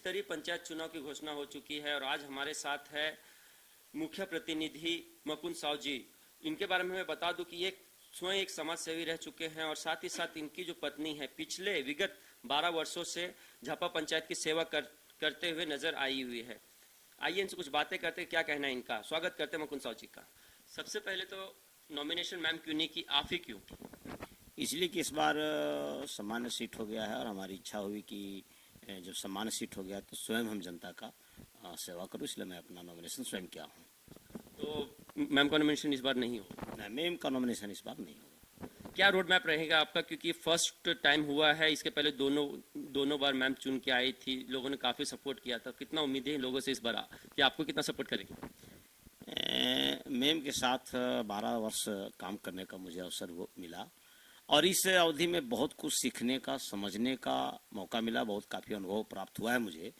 स्तरीय पंचायत चुनाव की घोषणा हो चुकी है और आज हमारे साथ है मुख्य प्रतिनिधि मुकुंद साव जी। इनके बारे में मैं बता दूं कि ये स्वयं एक समाज सेवी रह चुके हैं और साथ ही साथ इनकी जो पत्नी है पिछले विगत 12 वर्षों से झापा पंचायत की सेवा करते हुए नजर आई हुई है। आइए इनसे कुछ बातें करते हैं, क्या कहना है इनका। स्वागत करते हैं मुकुंद साव जी का। सबसे पहले तो नॉमिनेशन मैम क्यों नहीं की, आप ही क्यों? इसलिए कि इस बार सामान्य सीट हो गया है और हमारी इच्छा हुई कि जब सामान्य सीट हो गया तो स्वयं हम जनता का सेवा करूं, इसलिए मैं अपना नॉमिनेशन स्वयं किया हूं। तो मैम का नॉमिनेशन इस बार नहीं हो? नहीं, मैम का नॉमिनेशन इस बार नहीं होगा। क्या रोड मैप रहेगा आपका, क्योंकि फर्स्ट टाइम हुआ है, इसके पहले दोनों बार मैम चुन के आई थी, लोगों ने काफी सपोर्ट किया था। कितना उम्मीद है लोगों से इस बार कि आपको कितना सपोर्ट करेगी? मैम के साथ 12 वर्ष काम करने का मुझे अवसर मिला और इस अवधि में बहुत कुछ सीखने का, समझने का मौका मिला, बहुत काफ़ी अनुभव प्राप्त हुआ है मुझे।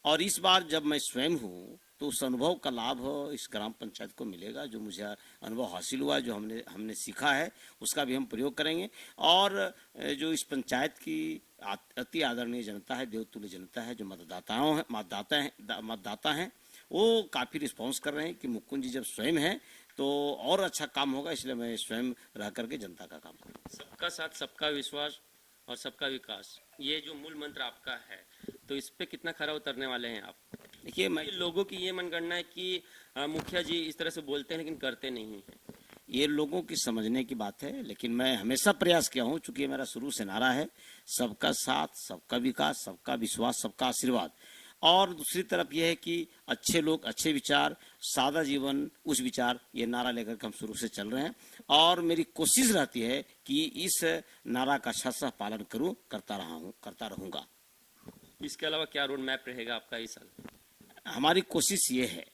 और इस बार जब मैं स्वयं हूँ तो उस अनुभव का लाभ इस ग्राम पंचायत को मिलेगा। जो मुझे अनुभव हासिल हुआ, जो हमने सीखा है, उसका भी हम प्रयोग करेंगे। और जो इस पंचायत की अति आदरणीय जनता है, देवतुल्य जनता है, जो मतदाता हैं, वो काफ़ी रिस्पॉन्स कर रहे हैं कि मुकुंद जी जब स्वयं हैं तो और अच्छा काम होगा, इसलिए मैं स्वयं रह करके जनता का काम करूँ। सबका साथ, सबका विश्वास और सबका विकास, ये जो मूल मंत्र आपका है, तो इस पे कितना खरा उतरने वाले हैं आप? देखिए, मैं लोगों की ये मनगणना है कि मुखिया जी इस तरह से बोलते हैं लेकिन करते नहीं हैं। ये लोगों की समझने की बात है, लेकिन मैं हमेशा प्रयास किया हूँ, चूंकि मेरा शुरू से नारा है सबका साथ, सबका विकास, सबका विश्वास, सबका आशीर्वाद। और दूसरी तरफ यह है कि अच्छे लोग, अच्छे विचार, सादा जीवन, उस विचार, ये नारा लेकर के हम शुरू से चल रहे हैं और मेरी कोशिश रहती है कि इस नारा का अच्छा पालन करूं, करता रहूंगा। इसके अलावा क्या रोड मैप रहेगा आपका इस साल? हमारी कोशिश ये है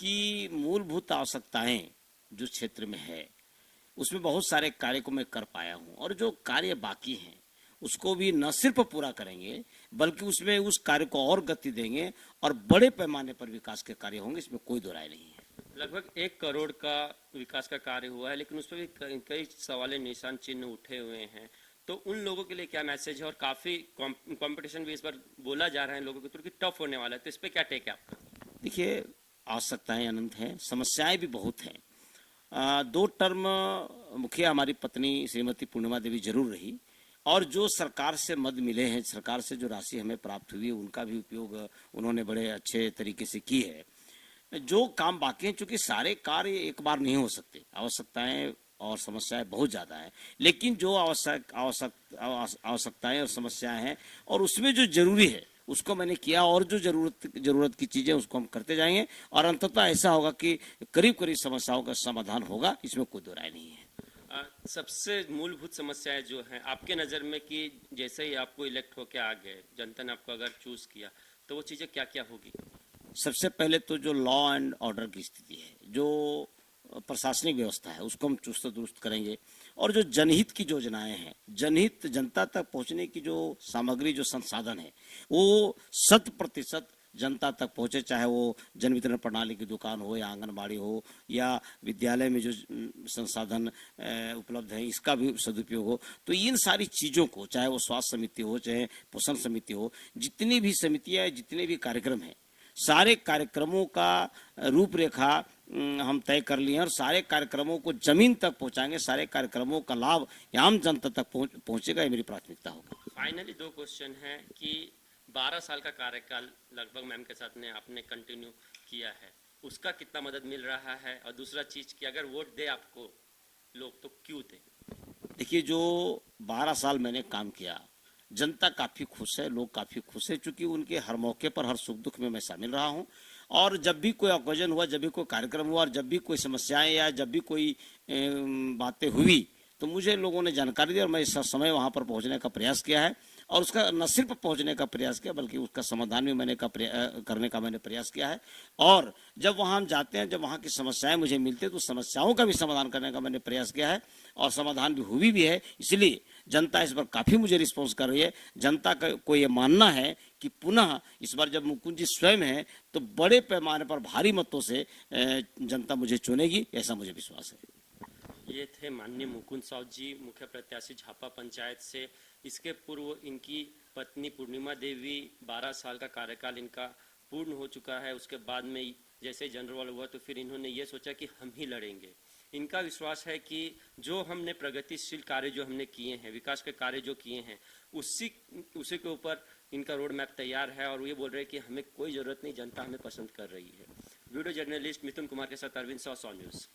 कि मूलभूत आवश्यकताएं जो क्षेत्र में है उसमें बहुत सारे कार्य को मैं कर पाया हूं और जो कार्य बाकी हैं उसको भी न सिर्फ पूरा करेंगे बल्कि उसमें उस कार्य को और गति देंगे और बड़े पैमाने पर विकास के कार्य होंगे, इसमें कोई दो राय नहीं है। लगभग 1 करोड़ का विकास का कार्य हुआ है, लेकिन उस पर भी कई सवाल निशान चिन्ह उठे हुए हैं। तो उन लोगों के लिए क्या मैसेज है? और काफी कंपटीशन भी इस बार बोला जा रहा है लोगों के थ्रू कि टफ होने वाला है, तो इस पर क्या टेक है आपका? देखिए, आवश्यकताएं अनंत हैं, समस्याएं भी बहुत हैं। 2 टर्म मुखिया हमारी पत्नी श्रीमती पूर्णिमा देवी जरूर रही और जो सरकार से मद मिले हैं, सरकार से जो राशि हमें प्राप्त हुई है, उनका भी उपयोग उन्होंने बड़े अच्छे तरीके से की है। जो काम बाकी हैं, चूंकि सारे कार्य एक बार नहीं हो सकते, आवश्यकताएं और समस्याएं बहुत ज़्यादा हैं, लेकिन जो आवश्यकताएं और समस्याएं हैं और उसमें जो जरूरी है उसको मैंने किया और जो जरूरत की चीज़ें उसको हम करते जाएंगे और अंततः ऐसा होगा कि करीब करीब समस्याओं का समाधान होगा, इसमें कोई दो राय नहीं है। सबसे मूलभूत समस्याएं जो हैं आपके नज़र में कि जैसे ही आपको इलेक्ट होके आ गए, जनता ने आपको अगर चूज किया, तो वो चीज़ें क्या क्या होगी? सबसे पहले तो जो लॉ एंड ऑर्डर की स्थिति है, जो प्रशासनिक व्यवस्था है, उसको हम चुस्त दुरुस्त करेंगे और जो जनहित की योजनाएं हैं, जनहित जनता तक पहुंचने की जो सामग्री, जो संसाधन है, वो 100% जनता तक पहुंचे, चाहे वो जन वितरण प्रणाली की दुकान हो या आंगनबाड़ी हो या विद्यालय में जो संसाधन उपलब्ध है इसका भी सदुपयोग हो। तो इन सारी चीज़ों को, चाहे वो स्वास्थ्य समिति हो, चाहे पोषण समिति हो, जितनी भी समितियाँ, जितने भी कार्यक्रम हैं, सारे कार्यक्रमों का रूपरेखा हम तय कर लिए हैं और सारे कार्यक्रमों को जमीन तक पहुंचाएंगे, सारे कार्यक्रमों का लाभ आम जनता तक पहुंचेगा, ये मेरी प्राथमिकता होगा। फाइनली 2 क्वेश्चन है कि 12 साल का कार्यकाल लगभग मैम के साथ ने आपने कंटिन्यू किया है, उसका कितना मदद मिल रहा है? और दूसरा चीज कि अगर वोट दे आपको लोग तो क्यों दे? देखिए, जो 12 साल मैंने काम किया, जनता काफ़ी खुश है, लोग काफ़ी खुश है, चूँकि उनके हर मौके पर, हर सुख दुख में मैं शामिल रहा हूँ और जब भी कोई ओकेजन हुआ, जब भी कोई कार्यक्रम हुआ और जब भी कोई समस्याएं या जब भी कोई बातें हुई तो मुझे लोगों ने जानकारी दी और मैं इस समय वहाँ पर पहुँचने का प्रयास किया है और उसका न सिर्फ पहुँचने का प्रयास किया बल्कि उसका समाधान भी करने का मैंने प्रयास किया है। और जब वहाँ हम जाते हैं, जब वहाँ की समस्याएं मुझे मिलती है तो समस्याओं का भी समाधान करने का मैंने प्रयास किया है और समाधान भी हुई भी है। इसलिए जनता इस बार काफ़ी मुझे रिस्पॉन्स कर रही है। जनता को ये मानना है कि पुनः इस बार जब मुकुंद जी स्वयं हैं तो बड़े पैमाने पर भारी मतों से जनता मुझे चुनेगी, ऐसा मुझे विश्वास है। ये थे माननीय मुकुंद साव जी, मुख्य प्रत्याशी झापा पंचायत से। इसके पूर्व इनकी पत्नी पूर्णिमा देवी, 12 साल का कार्यकाल इनका पूर्ण हो चुका है। उसके बाद में जैसे जनरल हुआ तो फिर इन्होंने ये सोचा कि हम ही लड़ेंगे। इनका विश्वास है कि जो हमने प्रगतिशील कार्य जो हमने किए हैं, विकास के कार्य जो किए हैं, उसी के ऊपर इनका रोड मैप तैयार है और ये बोल रहे हैं कि हमें कोई ज़रूरत नहीं, जनता हमें पसंद कर रही है। वीडियो जर्नलिस्ट मिथुन कुमार के साथ अरविंद साव, सौ न्यूज़।